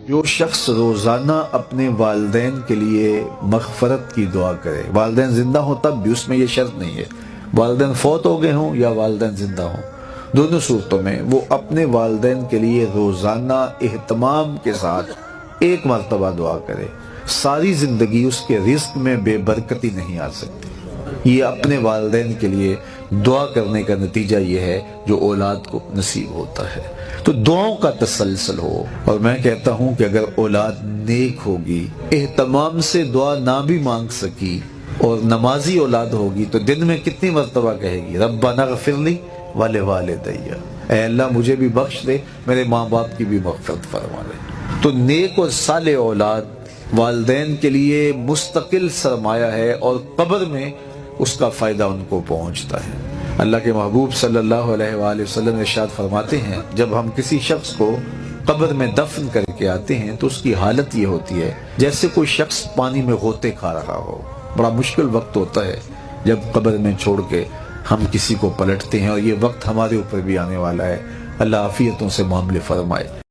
جو شخص روزانہ اپنے والدین کے لیے مغفرت کی دعا کرے، والدین زندہ ہوں تب بھی، اس میں یہ شرط نہیں ہے والدین فوت ہو گئے ہوں یا والدین زندہ ہوں، دونوں صورتوں میں وہ اپنے والدین کے لیے روزانہ اہتمام کے ساتھ ایک مرتبہ دعا کرے، ساری زندگی اس کے رزق میں بے برکتی نہیں آ سکتی۔ یہ اپنے والدین کے لیے دعا کرنے کا نتیجہ یہ ہے جو اولاد کو نصیب ہوتا ہے۔ تو دعاؤں کا تسلسل ہو، اور میں کہتا ہوں کہ اگر اولاد نیک ہوگی، اہتمام سے دعا نہ بھی مانگ سکی اور نمازی اولاد ہوگی تو دن میں کتنی مرتبہ کہے گی ربنا اغفر لی ولوالدی، اے اللہ مجھے بھی بخش دے، میرے ماں باپ کی بھی مغفرت فرما دے۔ تو نیک اور صالح اولاد والدین کے لیے مستقل سرمایہ ہے، اور قبر میں اس کا فائدہ ان کو پہنچتا ہے۔ اللہ کے محبوب صلی اللہ علیہ وآلہ وسلم ارشاد فرماتے ہیں جب ہم کسی شخص کو قبر میں دفن کر کے آتے ہیں تو اس کی حالت یہ ہوتی ہے جیسے کوئی شخص پانی میں غوطے کھا رہا ہو۔ بڑا مشکل وقت ہوتا ہے جب قبر میں چھوڑ کے ہم کسی کو پلٹتے ہیں، اور یہ وقت ہمارے اوپر بھی آنے والا ہے۔ اللہ عافیتوں سے معاملے فرمائے۔